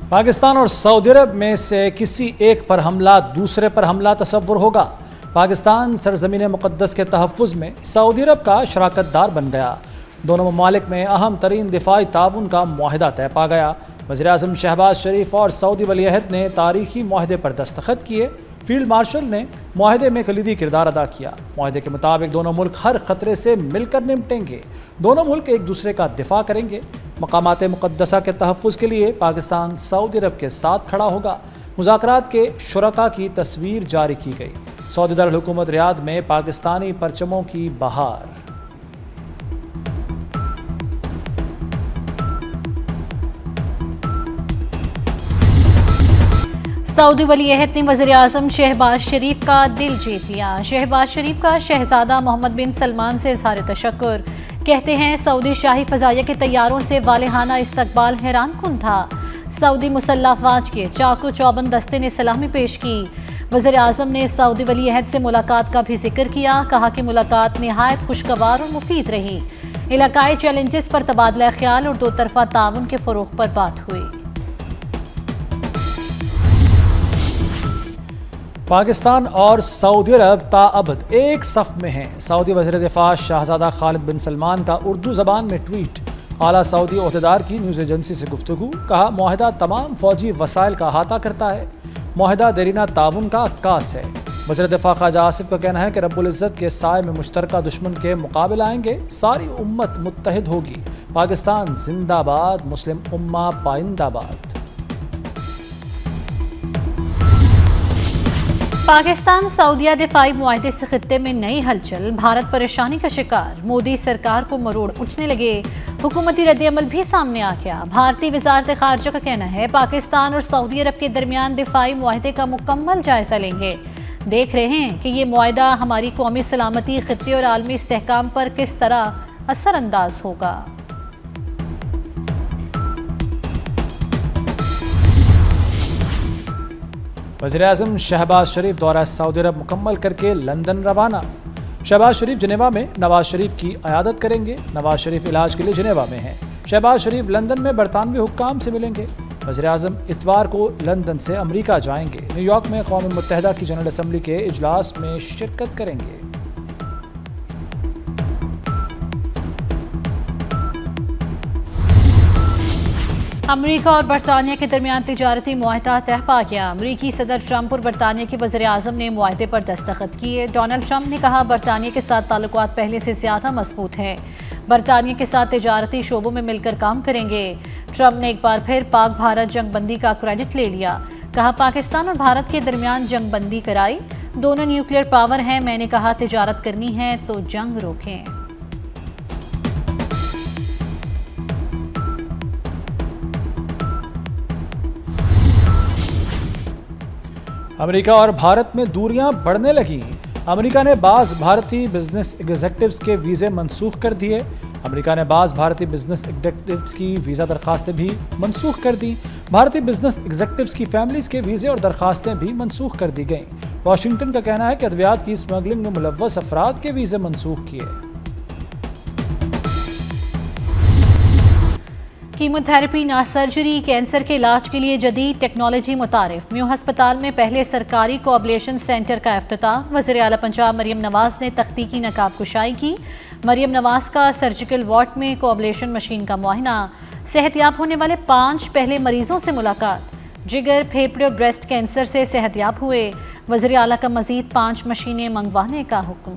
पाकिस्तान और सऊदी अरब में से किसी एक पर हमला दूसरे पर हमला तसव्वुर होगा। पाकिस्तान सरजमीन मुक़द्दस के तहफ़्फ़ुज़ में सऊदी अरब का शराकतदार बन गया। दोनों ममालिक में अहम तरीन दिफाई ताउन का मुआहिदा तय पा गया। वज़ीर-ए-आज़म शहबाज शरीफ और सऊदी वली-अहद ने तारीखी मुआहिदे पर दस्तखत किए। फील्ड मार्शल ने मुआहिदे में कलीदी किरदार अदा किया। मुआहिदे के मुताबिक दोनों मुल्क हर खतरे से मिलकर निपटेंगे। दोनों मुल्क एक दूसरे का दिफा करेंगे। मकामात मुक़द्दसा के तहफ़्फ़ुज़ के लिए पाकिस्तान सऊदी अरब के साथ खड़ा होगा। मुज़ाकरात के शुरका की तस्वीर जारी की गई। सऊदी दारुल-हुकूमत रियाद में पाकिस्तानी परचमों की बहार। सऊदी वली-अहद ने वज़ीर-ए-आज़म शहबाज शरीफ का दिल जीत लिया। शहबाज शरीफ का शहजादा मोहम्मद बिन सलमान से इज़हार तशक्कुर। कहते हैं सऊदी शाही फ़ज़ाइया के तैयारों से वालिहाना इस्तकबाल हैरान कुन था। सऊदी मुसल्लह अफ़वाज के चाकू चौबंद दस्ते ने सलामी पेश की। वज़ीर-ए-आज़म ने सऊदी वली-अहद से मुलाकात का भी जिक्र किया। कहा कि मुलाकात नहायत खुशगवार और मुफीद रही। इलाकाई चैलेंजेस पर तबादला ख्याल और दो तरफ़ा ताउन के फ़रोग़ पर बात हुई। पाकिस्तान और सऊदी अरब ताअबद एक सफ़ में हैं। सऊदी वज़ीर दिफ़ा शहज़ादा खालिद बिन सलमान का उर्दू ज़बान में ट्वीट। आला सऊदी ओहदेदार की न्यूज़ एजेंसी से गुफ्तगू। कहा मुआहिदा तमाम फ़ौजी वसाइल का अहाता करता है। मुआहिदा देरीना ताउन का अक्कास है। वज़ीर दिफ़ा ख्वाजा आसिफ का कहना है कि रब्बुल इज़्ज़त के साए में मुश्तरका दुश्मन के मुकाबले आएंगे। सारी उम्मत मुत्तहिद होगी। पाकिस्तान जिंदाबाद, मुस्लिम उम्मा पाइंदाबाद। पाकिस्तान सऊदिया दिफाई मुआहदे से खित्ते में नई हलचल। भारत परेशानी का शिकार। मोदी सरकार को मरोड़ उठने लगे। हुकूमती रद्द-ए-अमल भी सामने आ गया। भारतीय वज़ारत ख़ारजा का कहना है पाकिस्तान और सऊदी अरब के दरमियान दिफाई मुआहदे का मुकम्मल जायजा लेंगे। देख रहे हैं कि ये मुआहदा हमारी कौमी सलामती, खित्ते और आलमी इस्तेहकाम पर किस तरह असरअंदाज होगा। वज़ीर-ए-आज़म शहबाज शरीफ दौरा सऊदी अरब मुकम्मल करके लंदन रवाना। शहबाज शरीफ जिनेवा में नवाज शरीफ की अयादत करेंगे। नवाज शरीफ इलाज के लिए जिनेवा में हैं। शहबाज शरीफ लंदन में बरतानवी हुक्काम से मिलेंगे। वज़ीर-ए-आज़म इतवार को लंदन से अमरीका जाएंगे। न्यूयॉर्क में क़ौम मुत्तहिदा की जनरल असम्बली के इजलास में शिरकत करेंगे। अमरीका और बरतानिया के दरमियान तिजारती मुआहिदा तय पा गया। अमरीकी सदर ट्रंप और बरतानिया के वज़ीर-ए-आज़म ने मुआहिदे पर दस्तखत किए। डोनाल्ड ट्रंप ने कहा बरतानिया के साथ ताल्लुकात पहले से ज़्यादा मजबूत हैं। बरतानिया के साथ तिजारती शोबों में मिलकर काम करेंगे। ट्रंप ने एक बार फिर पाक भारत जंगबंदी का क्रेडिट ले लिया। कहा पाकिस्तान और भारत के दरमियान जंगबंदी कराई। दोनों न्यूक्लियर पावर हैं। मैंने कहा तिजारत करनी है तो जंग रोकें। अमेरिका और भारत में दूरियां बढ़ने लगी। अमेरिका ने बाज़ भारतीय बिजनेस एग्जेक्टिव्स के वीज़े मनसूख कर दिए। अमेरिका ने बाज़ भारतीय बिजनेस एग्जेक्टिव्स की वीज़ा दरखास्तें भी मनसूख कर दी। भारतीय बिजनेस एग्जेक्टिव्स की फैमिलीज़ के वीज़े और दरखास्तें भी मनसूख कर दी गईं। वाशिंगटन का कहना है कि अद्वियात की स्मगलिंग में मुलव्वस अफराद के वीज़े मनसूख किए। कीमोथेरेपी ना सर्जरी। कैंसर के इलाज के लिए जदीद टेक्नोलॉजी मुतारिफ। म्यू अस्पताल में पहले सरकारी कोअबलेशन सेंटर का इफ्तिताह। वज़ीर आला पंजाब मरियम नवाज ने तख्तीकी नकाब कुशाई की। मरियम नवाज का सर्जिकल वार्ड में कोअबलेशन मशीन का मुआयना। सेहतयाब होने वाले 5 पहले मरीजों से मुलाकात। जिगर, फेफड़े और ब्रेस्ट कैंसर से सेहतयाब हुए। वज़ीर आला का मजीद 5 मशीनें मंगवाने का हुक्म।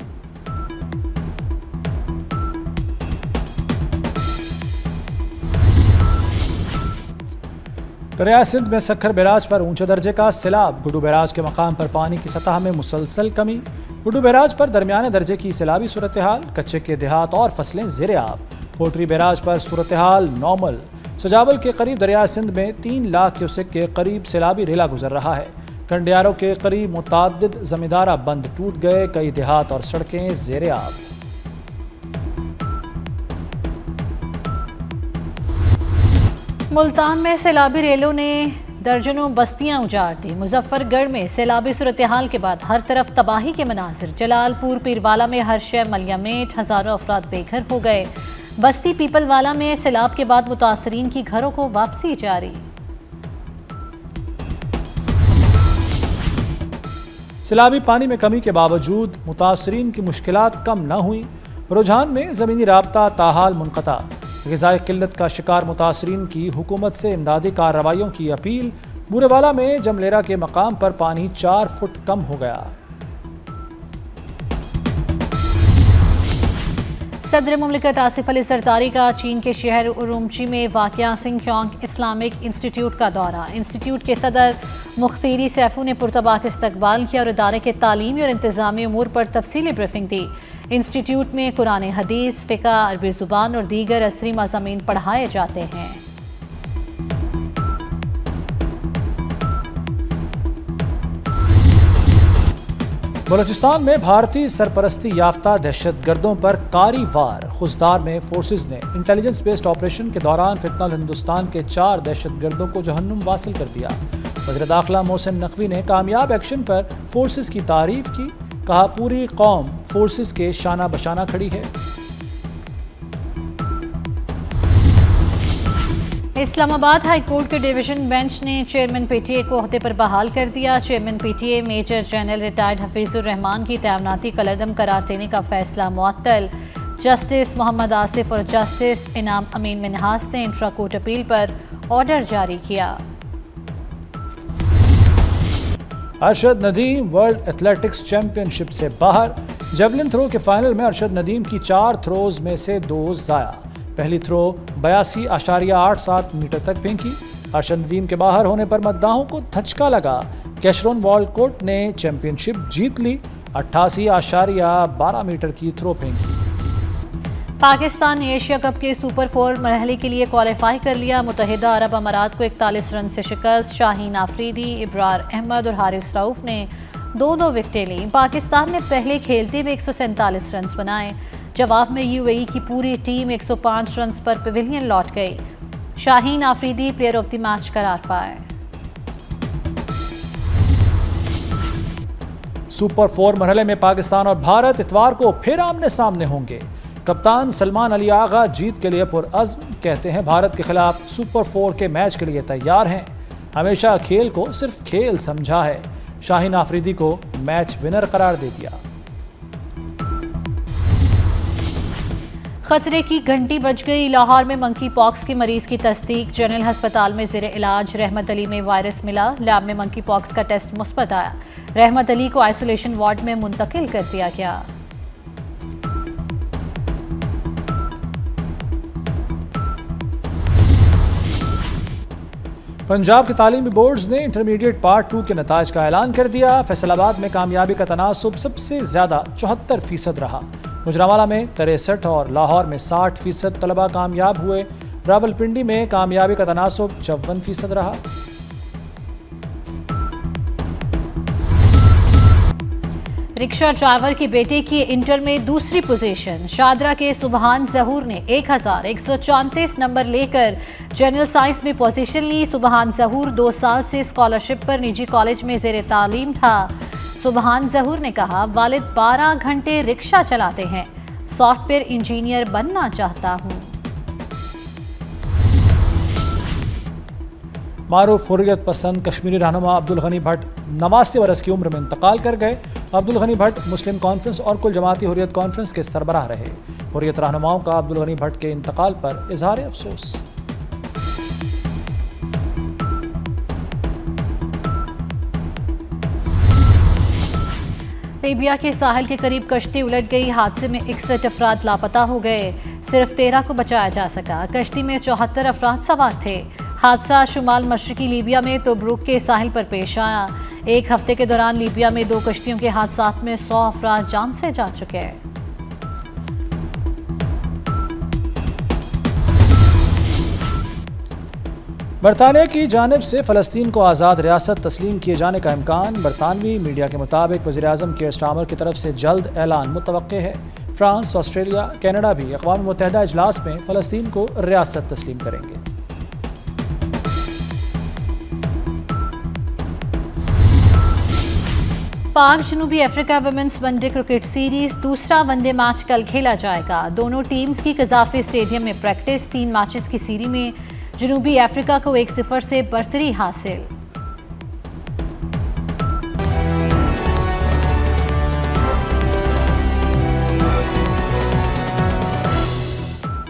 दरिया सिंध में सखर बैराज पर ऊंचे दर्जे का सैलाब। गुड्डू बैराज के मकाम पर पानी की सतह में मुसलसल कमी। गुड्डू बैराज पर दरमियाने दर्जे की सैलाबी सूरत हाल। कच्चे के देहात और फसलें ज़ेरे आब। कोटरी बैराज पर सूरत हाल नॉर्मल। सजावल के करीब दरिया सिंध में 3 लाख क्यूसेक के करीब सैलाबी रेला गुजर रहा है। कंडियारों के करीब मुताद्दिद जमींदारा बंद टूट गए। कई देहात और सड़कें ज़ेरे आब। मुल्तान में सैलाबी रेलों ने दर्जनों बस्तियां उजाड़ दी। मुजफ्फरगढ़ में सैलाबी सूरत हाल के बाद हर तरफ तबाही के मनाजिर। जलालपुर पीरवाला में हर शय मलियामेट। हजारों अफराद बेघर हो गए। बस्ती पीपलवाला में सैलाब के बाद मुतासरीन की घरों को वापसी जारी। सैलाबी पानी में कमी के बावजूद मुतासरीन की मुश्किलात कम न हुई। रुझान में ज़मीनी राबता ताहाल मुनक़ता। ग़िज़ाई किल्लत का शिकार मुतासरीन की हुकूमत से इमदादी कार्रवाइयों की अपील। बूरेवाला में जमलेरा के मकाम पर पानी 4 फुट कम हो गया। सदर मुमलिकत आसिफ अली सरदारी का चीन के शहर उरुमची में वाक़या सिंगक्योंग इस्लामिक इंस्टीट्यूट का दौरा। इंस्टीट्यूट के सदर मुख्तीरी सैफू ने पुरतबाक इस्तकबाल किया और इदारे के तालीमी और इंतज़ामी अमूर पर तफसीली ब्रीफिंग दी। इंस्टीट्यूट में कुरान हदीस, फ़िक़्ह, अरबी ज़ुबान और दीगर असरी मज़ामीन पढ़ाए जाते हैं। बलूचिस्तान में भारतीय सरपरस्ती याफ्ता दहशतगर्दों पर कारी वार। खुजदार में फोर्सेज ने इंटेलिजेंस बेस्ड ऑपरेशन के दौरान फितनल हिंदुस्तान के 4 दहशतगर्दों को जहन्नुम वासिल कर दिया। वज़ीर दाखिला मोहसिन नकवी ने कामयाब एक्शन पर फोर्सेज की तारीफ की। कहा, पूरी कौम फोर्सेज के शाना बशाना खड़ी है। इस्लामाबाद हाई कोर्ट के डिवीजन बेंच ने चेयरमैन पीटीए को ओहदे पर बहाल कर दिया। Chairman PTA major general retired Hafeezur Rahman की तैनाती कलअदम करार देने का फैसला मुअत्तल। जस्टिस मोहम्मद आसिफ और जस्टिस इनाम अमीन मिन्हास ने इंट्रा कोर्ट अपील पर ऑर्डर जारी किया। Arshad Nadeem world athletics championship से बाहर। जेवलिन थ्रो के फाइनल में अरशद नदीम की 4 थ्रोज में से 2 ज़ाया। पहली थ्रो 82.87 मीटर तक फेंकी। अरशद नदीम के बाहर होने पर मद्दाहों को धचका लगा। कैशरोन वॉलकोट ने चैंपियनशिप जीत ली। 88.12 मीटर की थ्रो फेंकी। पाकिस्तान ने एशिया कप के सुपर 4 मरहले के लिए क्वालिफाई कर लिया। मुत्तहिदा अरब अमारात को 41 रन से शिकस्त। शाहीन आफरीदी, इब्रार अहमद और हारिस रऊफ ने 2-2 विकेटें ली। पाकिस्तान ने पहले खेलते हुए 147 रन बनाए। जवाब में यूएई की पूरी टीम 105 रन पर पवेलियन लौट गई। Shaheen Afridi player of the match करार पाए। सुपर 4 मरहले में पाकिस्तान और भारत इतवार को फिर आमने सामने होंगे। कप्तान सलमान अली आगा जीत के लिए पुरअज़्म। कहते हैं भारत के खिलाफ सुपर 4 के मैच के लिए तैयार हैं। हमेशा खेल को सिर्फ खेल समझा है। शाहीन आफरीदी को मैच विनर करार दे दिया। खतरे की घंटी बज गई। लाहौर में मंकी पॉक्स के मरीज की तस्दीक। जनरल अस्पताल में ज़ेरे इलाज रहमत अली में वायरस मिला। लैब में मंकी पॉक्स का टेस्ट मुस्बत आया। रहमत अली को आइसोलेशन वार्ड में मुंतकिल कर दिया गया। पंजाब के तालीमी बोर्ड्स ने इंटरमीडिएट पार्ट 2 के नताज का ऐलान कर दिया। फैसलाबाद में कामयाबी का तनासुब सबसे ज़्यादा 74% रहा। गुजरांवाला में 63 और लाहौर में 60% तलबा कामयाब हुए। रावलपिंडी में कामयाबी का तनासुब 54% रहा। रिक्शा ड्राइवर की बेटे की इंटर में दूसरी पोजीशन। शादरा के सुबहान जहूर ने 1134 नंबर लेकर जनरल साइंस में पोजीशन ली। सुबहान जहूर 2 साल से स्कॉलरशिप पर निजी कॉलेज में ज़ेरे तालीम था। सुबहान जहूर ने कहा, वालिद 12 घंटे रिक्शा चलाते हैं। सॉफ्टवेयर इंजीनियर बनना चाहता हूँ। मारूफ हुर्रियत पसंद कश्मीरी रहनुमा अब्दुल गनी भट्ट 89 बरस की उम्र में इंतकाल कर गए। अब्दुल गनी भट्ट मुस्लिम कॉन्फ्रेंस और कुल जमाती हुर्रियत कॉन्फ्रेंस के सरबराह रहे। हुर्रियत रहनुमाओं का अब्दुल गनी भट्ट के इंतकाल पर इजहार अफसोस। लीबिया के साहिल के करीब कश्ती उलट गई। हादसे में 61 अफराद लापता हो गए। सिर्फ 13 को बचाया जा सका। कश्ती में 74 अफराद सवार थे। हादसा शुमाल मशरकी लीबिया में तोब्रुक के साहिल पर पेश आया। एक हफ्ते के दौरान लीबिया में 2 कश्तियों के हादसात में 100 अफराद जान से जा चुके हैं। बरतानिया की जानिब से फ़लस्तीन को आज़ाद रियासत तस्लीम किए जाने का इम्कान। बरतानवी मीडिया के मुताबिक वज़ीर आज़म कीयर स्टारमर की तरफ से जल्द ऐलान मुतवक्के है। फ्रांस, ऑस्ट्रेलिया, कनाडा भी अक़वाम मुत्तहिदा इजलास में फ़लस्तीन को रियासत तस्लीम करेंगे। पाक जनूबी Africa women's one day cricket series दूसरा वनडे मैच कल खेला जाएगा। दोनों टीम्स की कजाफी स्टेडियम में प्रैक्टिस। 3 मैचेस की सीरीज में जनूबी अफ्रीका को 1-0 से बढ़तरी हासिल।